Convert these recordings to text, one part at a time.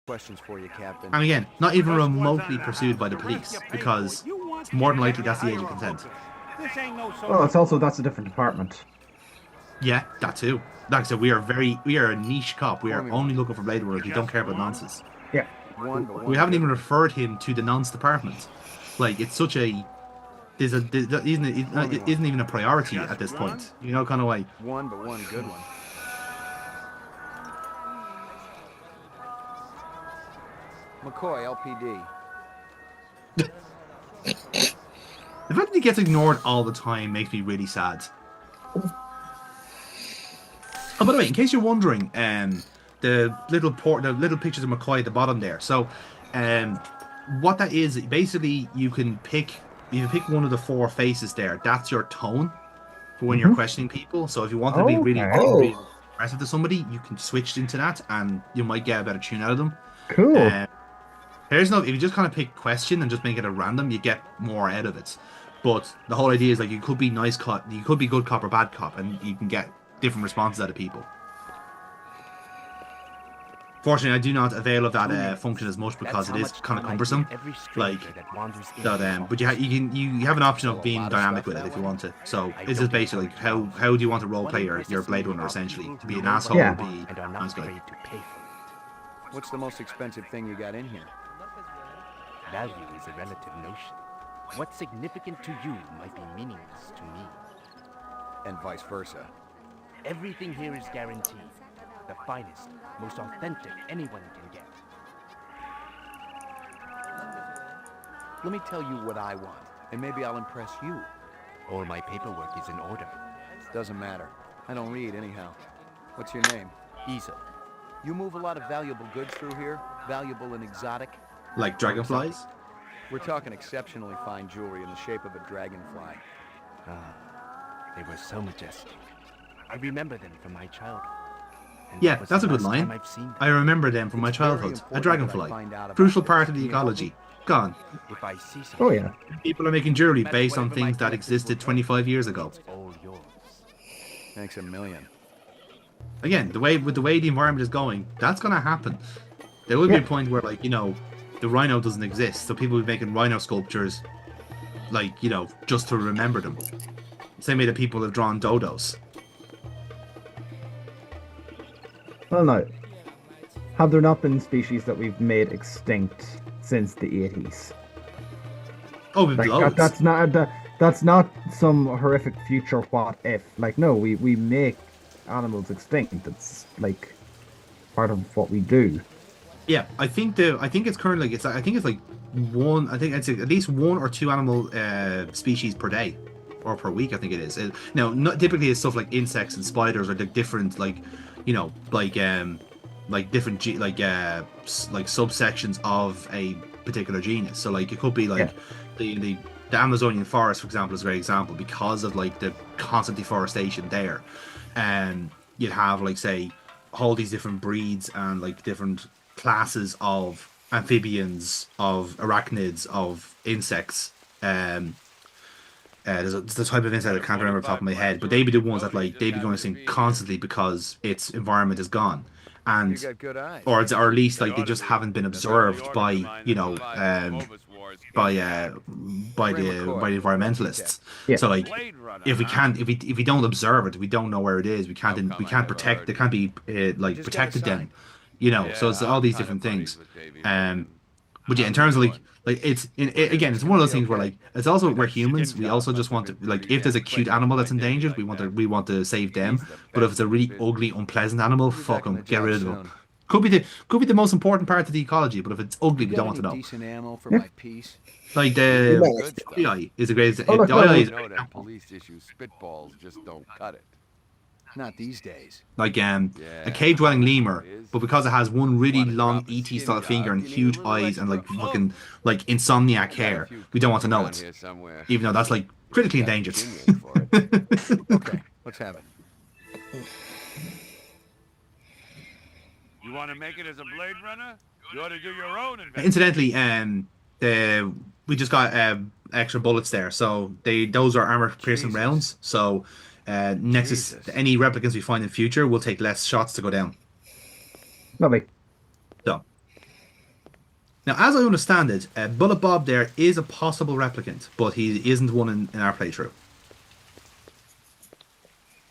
questions for you, Captain. And again, not even remotely pursued by the police, because it's more than likely that's the age of consent. Well, that's a different department. Yeah, that too. Like I said, we are a niche cop. We are only looking for Blade Runners. We don't care about nonsense. Yeah. We haven't even referred him to the nonce department. Like, it's such a it isn't even a priority at this point. You know, kind of way. One, but one good one. McCoy, LPD. The fact that he gets ignored all the time makes me really sad. Oh, by the way, in case you're wondering, the little pictures of McCoy at the bottom there. So, what that is, basically, you can pick one of the four faces there. That's your tone for when you're questioning people. So if you want to be really aggressive to somebody, you can switch into that, and you might get a better tune out of them. Cool. If you just kind of pick question and just make it at random, you get more out of it. But the whole idea is, like, you could be nice cop, you could be good cop or bad cop, and you can get different responses out of people. Fortunately, I do not avail of that function as much because it is kind of cumbersome. Like, but you have an option of being dynamic with it if you want to. So it's just basically like, how do you want to role play your Blade Runner, essentially, to be an asshole or be a nice guy. What's the most expensive thing you got in here? Value is a relative notion. What's significant to you might be meaningless to me. And vice versa. Everything here is guaranteed. The finest, most authentic anyone can get. Let me tell you what I want, and maybe I'll impress you. All my paperwork is in order. Doesn't matter. I don't read anyhow. What's your name? Easel. You move a lot of valuable goods through here? Valuable and exotic? Like dragonflies? We're talking exceptionally fine jewelry in the shape of a dragonfly. Ah, they were so majestic. I remember them from my childhood. Yeah, that's a good line. I remember them from my childhood. A dragonfly. Crucial part of the ecology. Gone. If I see something, Oh yeah. People are making jewelry based on things that existed 25 years ago. all yours. Thanks a million. Again, the way the environment is going, that's gonna happen. There will be a point where, like, you know, the rhino doesn't exist, so people will be making rhino sculptures, like, you know, just to remember them. Same way that people have drawn dodos. Well, no. Have there not been species that we've made extinct since the 80s? Oh, we've loads. That's not some horrific future what if. Like, no, we make animals extinct. It's like part of what we do. Yeah, I think it's currently I think it's like at least one or two animal species per day or per week. I think it is. Now, not typically it's stuff like insects and spiders or the different, like, you know, like different subsections of a particular genus. So, like, it could be like the Amazonian forest, for example, is a great example because of, like, the constant deforestation there. And you'd have, like, say, all these different breeds and, like, different classes of amphibians, of arachnids, of insects. There's the type of insect I can't remember off the top of my head, but they'd be the ones that, like, they'd be going extinct constantly because its environment is gone, and You got good eyes. or at least, like, they just haven't been observed by, you know, by the environmentalists. Yeah. So, like, if we don't observe it, we don't know where it is. We can't protect. They can't be like protected then, you know. So it's all these different things. But yeah, in terms of like again, it's one of those things where, like, it's also we're humans. We also just want to, like, if there's a cute animal that's endangered, we want to save them. But if it's a really ugly, unpleasant animal, fuck them, get rid of them. Could be the most important part of the ecology, but if it's ugly, we don't want to know. Decent ammo for my piece. Like the eye is the greatest. Oh, look, The eye is You know that police issue spitballs just don't cut it. Not these days. like a cave-dwelling lemur, but because it has one really long ET style finger and huge eyes and, like, fucking, like, insomniac hair, we don't want to know it, even though that's, like, critically endangered. Okay, let's have it. You want to make it as a Blade Runner? You ought to do your own investigation. Incidentally, we just got extra bullets there, so those are armor-piercing rounds. So next to any replicants we find in future, we'll take less shots to go down. Lovely. So Now, as I understand it, Bullet Bob there is a possible replicant, but he isn't one in our playthrough.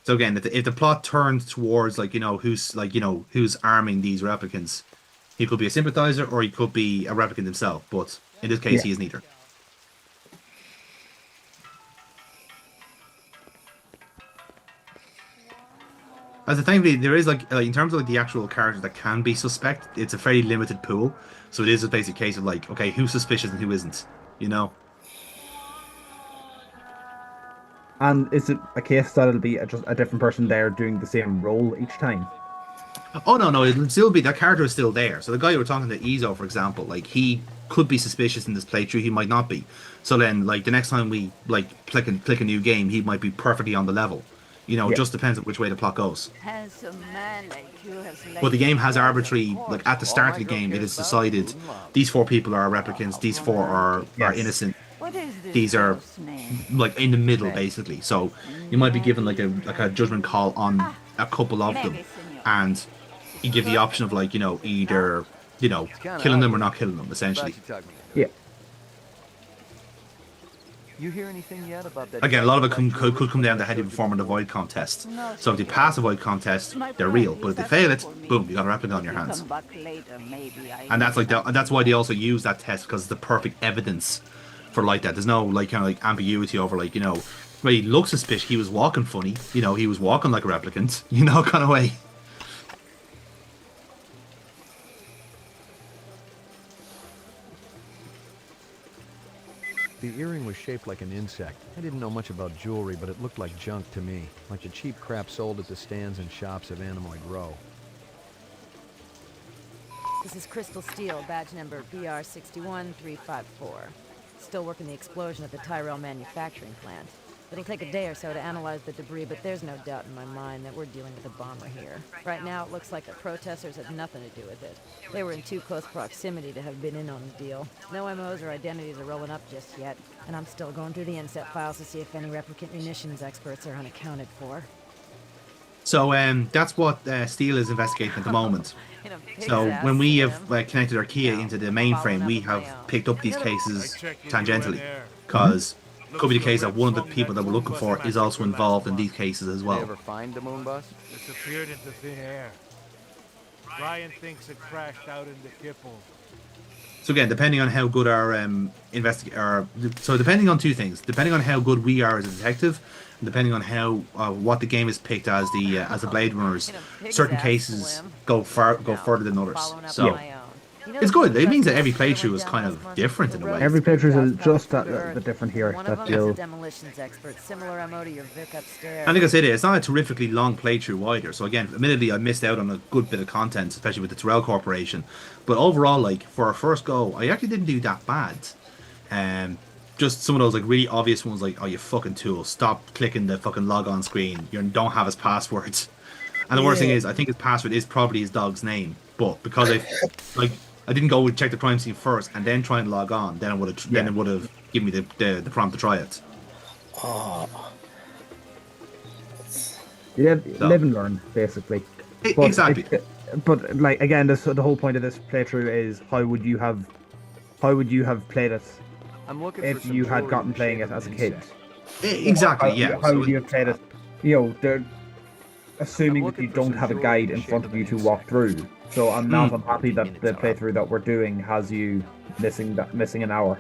So again, if the plot turns towards who's arming these replicants, he could be a sympathizer or he could be a replicant himself. But in this case, Yeah. he is neither. As a thing, there is in terms of the actual characters that can be suspect, it's a very limited pool. So it is a basic case of okay, who's suspicious and who isn't. You know. And is it a case that it'll be just a different person there doing the same role each time? Oh no, it'll still be that character is still there. So the guy you were talking to, Ezo, for example, he could be suspicious in this playthrough. He might not be. So then, the next time we click a new game, he might be perfectly on the level. It Yeah. just depends on which way the plot goes. Handsome man like you has But the game has laid arbitrary, at the start of the game, it is decided these 4 people are replicants, these 4 are Yes. innocent. What is this These are ghost's name? in the middle, basically. So you might be given a judgment call on a couple of them, and you give the option of either killing them or not killing them, essentially. Yeah. You hear anything yet about that? Again, a lot of it could come down to how they perform in the void contest. So if they pass the void contest, they're real. But if they fail it, boom, you got a replica on your hands. Come back later, maybe And that's why they also use that test, because it's the perfect evidence for that. There's no ambiguity over well, he looks suspicious. He was walking funny. He was walking like a replicant. Kind of way. The earring was shaped like an insect. I didn't know much about jewelry, but it looked like junk to me. Like the cheap crap sold at the stands and shops of Animoid Row. This is Crystal Steel, badge number BR61354. Still working the explosion at the Tyrell manufacturing plant. It'll take a day or so to analyze the debris, but there's no doubt in my mind that we're dealing with a bomber here. Right now, it looks like the protesters had nothing to do with it. They were in too close proximity to have been in on the deal. No MOs or identities are rolling up just yet, and I'm still going through the inset files to see if any replicant munitions experts are unaccounted for. So that's what Steele is investigating at the moment. So when we have connected our Kia into the mainframe, we have picked up these cases tangentially, because it could be the case that one of the people that we're looking for is also involved in these cases as Did they well. ever find the moon bus? Disappeared into thin air. Brian thinks it crashed out in the Kipple. So again, depending on how good our so depending on 2 things, depending on how good we are as a detective, and depending on how what the game is picked as the Blade Runners, certain cases go further than others. So it's good. It means that every playthrough is kind of different in a way. Every playthrough is just a bit different here. One That of them is a you'll demolitions expert, similar MO to your Vic upstairs. And like I said, it's not a terrifically long playthrough either. So again, admittedly, I missed out on a good bit of content, especially with the Tyrell Corporation. But overall, for our first go, I actually didn't do that bad. Just some of those really obvious ones, oh, you fucking tool, stop clicking the fucking log on screen. You don't have his passwords. And the worst thing is, I think his password is probably his dog's name. But because I didn't go and check the crime scene first and then try and log on, then it would have given me the prompt to try it. Yeah, live and learn, basically. But Exactly. But again, the whole point of this playthrough is how would you have played it I'm looking if for some you had jewelry gotten in the playing shape it of as a an kid? insect. Exactly, yeah. How So would you have played it? They're assuming that you looking for don't some have a jewelry guide in in the front shape of you of to an walk through. So I'm not unhappy that the Minutes are up. playthrough that we're doing has you missing an hour.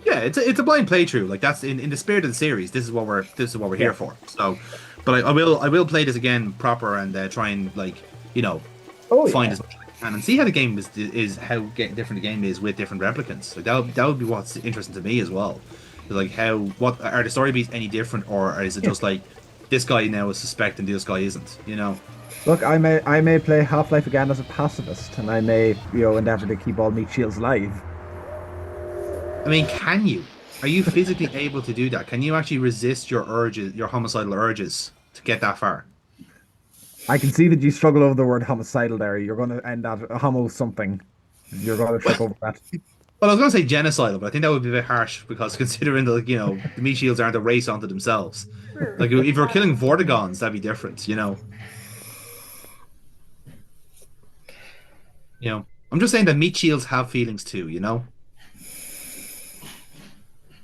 Yeah, it's a blind playthrough. That's in the spirit of the series. This is what we're here for. So, but I will play this again proper and try and find as much as I can and see how the game is how different the game is with different replicants. That would be what's interesting to me as well. What are the story beats any different, or is it just this guy now is suspect and this guy isn't? Look, I may play Half-Life again as a pacifist, and I may endeavor to keep all meat shields alive. I mean, can you? Are you physically able to do that? Can you actually resist your urges, your homicidal urges, to get that far? I can see that you struggle over the word homicidal there. You're going to end at homo something. You're going to trip over that. Well, I was going to say genocidal, but I think that would be a bit harsh because considering the meat shields aren't a race unto themselves. If you're killing Vortigons, that'd be different, I'm just saying that meat shields have feelings too, you know?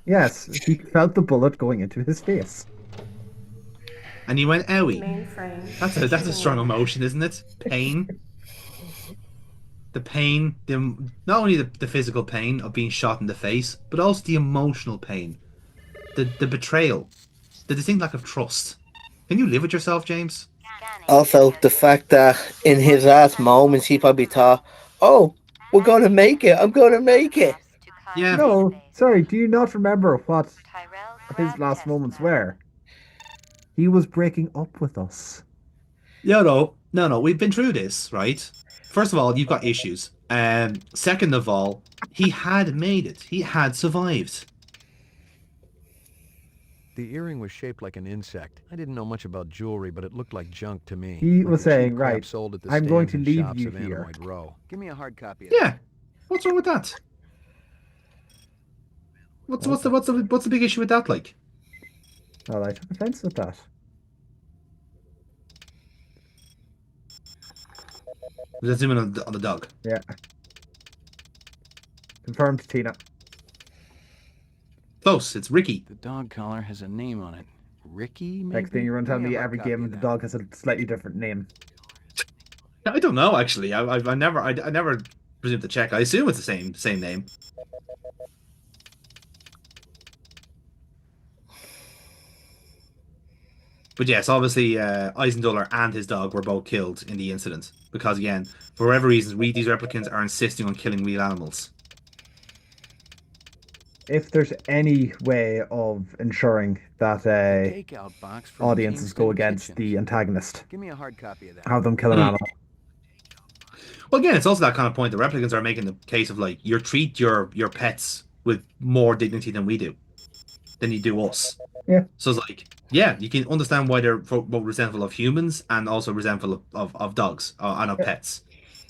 Yes, he felt the bullet going into his face. And he went, owie. Mainframe. That's a strong Continuing. emotion, isn't it? Pain. The pain, not only the physical pain of being shot in the face, but also the emotional pain. The betrayal. The distinct lack of trust. Can you live with yourself, James? Also, the fact that in his last moments he probably thought, "Oh, we're gonna make it. I'm gonna make it." Yeah. No, sorry, do you not remember what his last moments were? He was breaking up with us. Yeah, no. We've been through this, right? First of all, you've got issues. Second of all, he had made it. He had survived. The earring was shaped like an insect. I didn't know much about jewelry, but it looked like junk to me. He like was the cheap saying, crap right, sold at the I'm going stands to and leave shops you of here. Animoid Row. Give me a hard copy of Yeah. What's wrong with that? What's the big issue with that? Like, Well, I took offense with that. let's zoom in on the dog. Yeah. Confirmed, Tina. Close. It's Ricky. The dog collar has a name on it. Ricky, maybe? Next thing you're going to tell Give me a hard every copy game of the that. dog has a slightly different name. I don't know actually. I never presumed to check. I assume it's the same name. But yes, obviously Eisenduller and his dog were both killed in the incident because again, for whatever reason, these replicants are insisting on killing real animals. If there's any way of ensuring that Takeout box from audiences go Kingston against Kitchens. the antagonist, Give me a hard copy of that. have them kill an animal. Well, again, it's also that kind of point. The replicants are making the case of like you treat your pets with more dignity than we do, than you do us. Yeah. So it's like, yeah, you can understand why they're both resentful of humans and also resentful of dogs and of pets,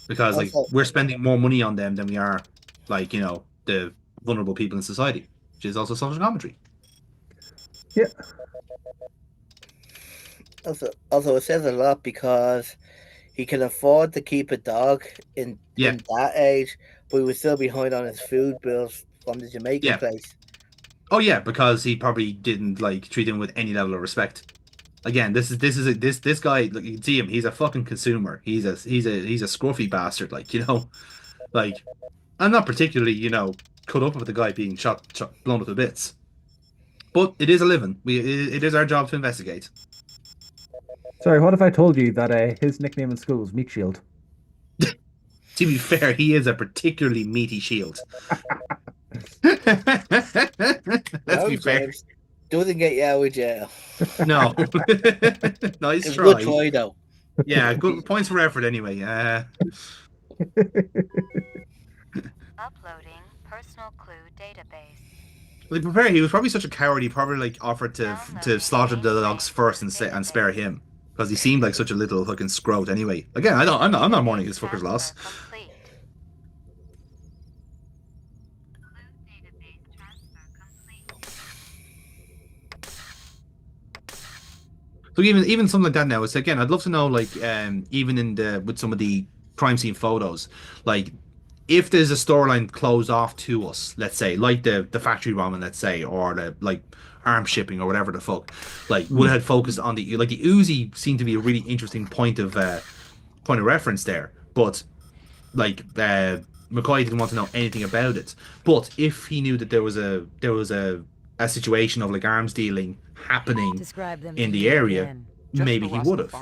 because like Also- we're spending more money on them than we are, like the vulnerable people in society, which is also social commentary. Yeah. Also, it says a lot because he can afford to keep a dog in that age, but he was still behind on his food bills from the Jamaican place. Oh yeah, because he probably didn't like treat him with any level of respect. Again, this guy. Look, you can see him. He's a fucking consumer. He's a scruffy bastard. Like I'm not particularly cut up with the guy being blown up to bits. But it is a living. It is our job to investigate. Sorry, what if I told you that his nickname in school was Meat Shield? To be fair, he is a particularly meaty shield. Let's be fair. James, doesn't get you out of jail. No. Nice It's try. a good try, though. Yeah, good points for effort anyway. Uploading personal clue database. To be fair, he was probably such a coward. He probably like offered to slaughter the dogs first and spare him because he seemed like such a little fucking scrote. Anyway, again, I'm not mourning his fucker's loss. So even something like that now, it's again, I'd love to know like even with some of the crime scene photos, like if there's a storyline closed off to us, let's say, like the factory bombing, let's say, or the like arm shipping or whatever the fuck, like would have focused on the Uzi seemed to be a really interesting point of reference there, but like McCoy didn't want to know anything about it. But if he knew that there was a situation of like arms dealing happening in the area, maybe he would have.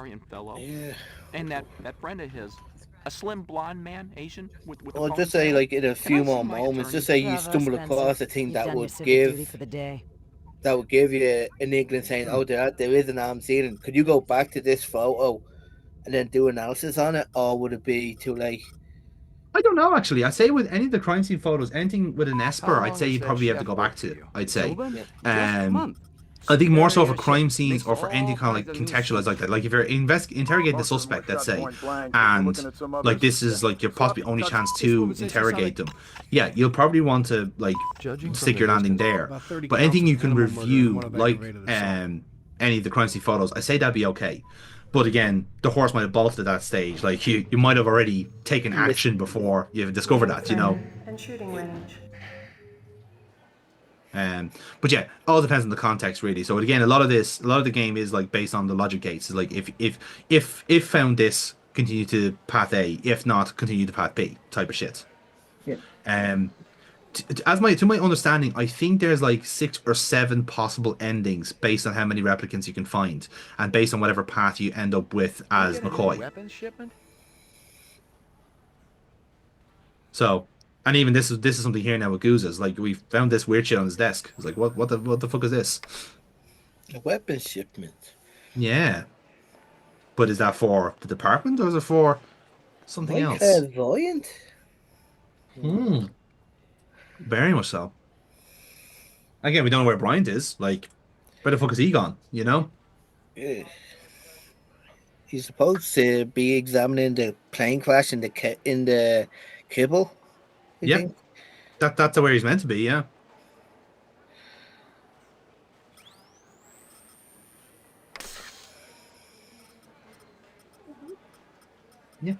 Yeah. And that friend of his, a slim blonde man, Asian, with Or just say like in a few more moments, just say you stumble across a thing that would give you an inkling saying, oh, there is an arms dealing. Could you go back to this photo and then do analysis on it, or would it be too late? I don't know, actually. I'd say with any of the crime scene photos, anything with an Esper, I'd say you probably have to go back to. I'd say. I think more so for crime scenes or for anything kind of like contextualized like that. Like if you're interrogating the suspect, let's say, and like this is like your possibly only chance to interrogate them, yeah, you'll probably want to like stick your landing there. But anything you can review, like any of the crime scene photos, I say that'd be okay. But again, the horse might have bolted at that stage. Like you might have already taken action before you discovered that, you know. And shooting range. But yeah, all depends on the context really. So again, a lot of the game is like based on the logic gates. It's like if found this, continue to path A. If not, continue to path B type of shit. Yeah. To my understanding, I think there's like 6 or 7 possible endings based on how many replicants you can find, and based on whatever path you end up with as McCoy. Weapons shipment? So, and even this is something here now with Goozes. Like we found this weird shit on his desk. It's like what the fuck is this? A weapon shipment. Yeah. But is that for the department or is it for something else? Clairvoyant? Very much so. Again, we don't know where Bryant is. Like, where the fuck is he gone? You know? Yeah. He's supposed to be examining the plane crash in the kibble. Yeah. Think. That's where he's meant to be, yeah. Yeah.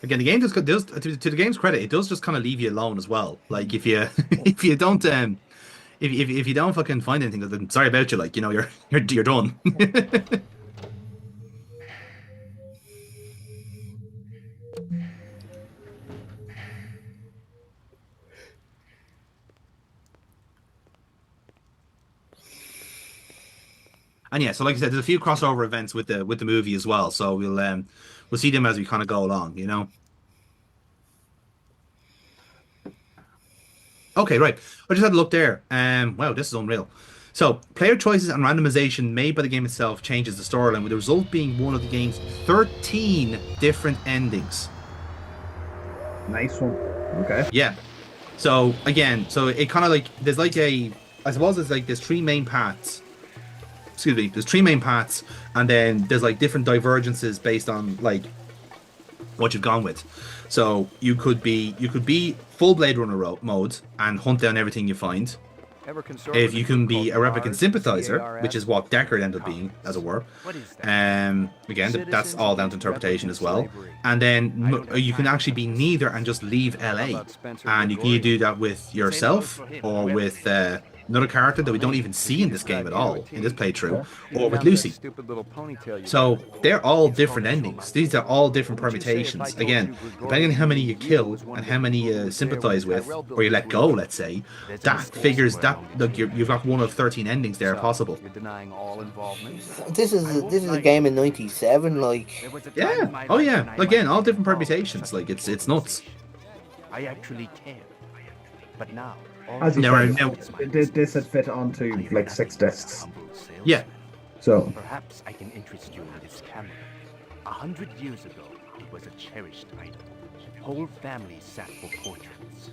Again, the game does to the game's credit, it does just kind of leave you alone as well. Like if you if you don't if you don't fucking find anything, then sorry about you. Like you know you're done. And yeah, so like I said, there's a few crossover events with the movie as well. So we'll see them as we kind of go along, you know. Okay, right. I just had a look there. Wow, this is unreal. So, player choices and randomization made by the game itself changes the storyline, with the result being one of the game's 13 different endings. Nice one. Okay. Yeah. So again, so it kind of like there's like I suppose it's like there's 3 main paths. Excuse me. There's 3 main paths, and then there's like different divergences based on like what you've gone with. So you could be full Blade Runner mode and hunt down everything you find. If you can be a replicant sympathizer, which is what Deckard ended up being, as it were. Again, that's all down to interpretation as well. And then you can actually be neither and just leave LA. And you can either do that with yourself or with another character that we don't even see in this game at all, in this playthrough, or with Lucy. So they're all different endings. These are all different permutations. Again, depending on how many you kill and how many you sympathize with, or you let go, let's say, that figures that look you've got one of 13 endings there possible. This is a game in '97, like yeah, oh yeah, again, all different permutations. Like it's nuts. I actually care, but now. As you said, this had fit onto like 6 discs. Yeah. So perhaps I can interest you in this camera. 100 years ago, it was a cherished item. Whole families sat for portraits.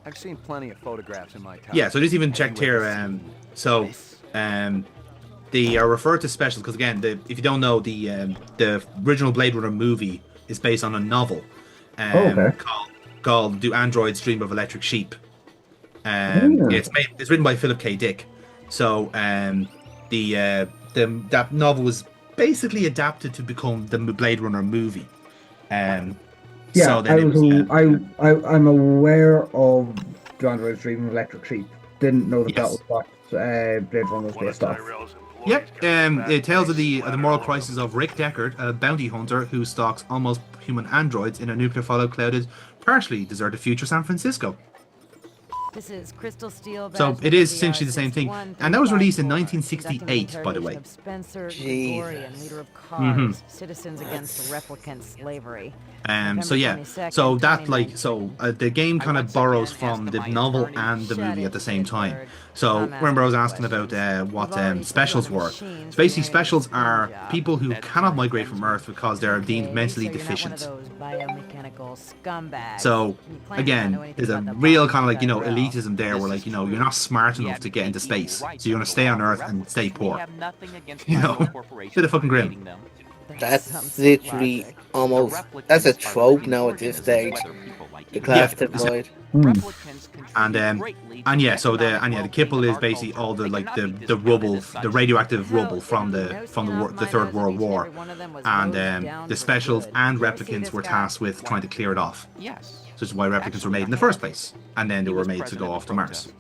I've seen plenty of photographs in my time. Yeah, so just even checked here. They are referred to specials because again, if you don't know, the original Blade Runner movie is based on a novel called "Do Androids Dream of Electric Sheep?" It's written by Philip K. Dick. So that novel was basically adapted to become the Blade Runner movie. I'm aware of Do Androids Dream of Electric Sheep. Didn't know that was what Blade Runner was based off. Yep. It tells of the moral crisis of Rick Deckard, a bounty hunter who stalks almost human androids in a nuclear fallout clouded, partially deserted future San Francisco. This is Crystal Steel. So it is essentially the same thing, and that was released in 1968, by the way. Spencer Gregorian, leader of cars, citizens against replicant slavery. So yeah, so that the game kind of borrows from the novel and the movie at the same time. So remember I was asking about what specials were. So basically specials are people who cannot migrate from Earth because they're deemed mentally deficient. So again, there's a real kind of like, elitism there where like, you're not smart enough to get into space. So you're going to stay on Earth and stay poor. Bit of fucking grim. That's literally almost that's a trope now at this stage. The glass divide. And yeah, so the kipple is basically all the like the rubble, the radioactive rubble from the Third World War, and the specials and replicants were tasked with trying to clear it off. Yes. So this is why replicants were made in the first place, and then they were made to go off to Mars.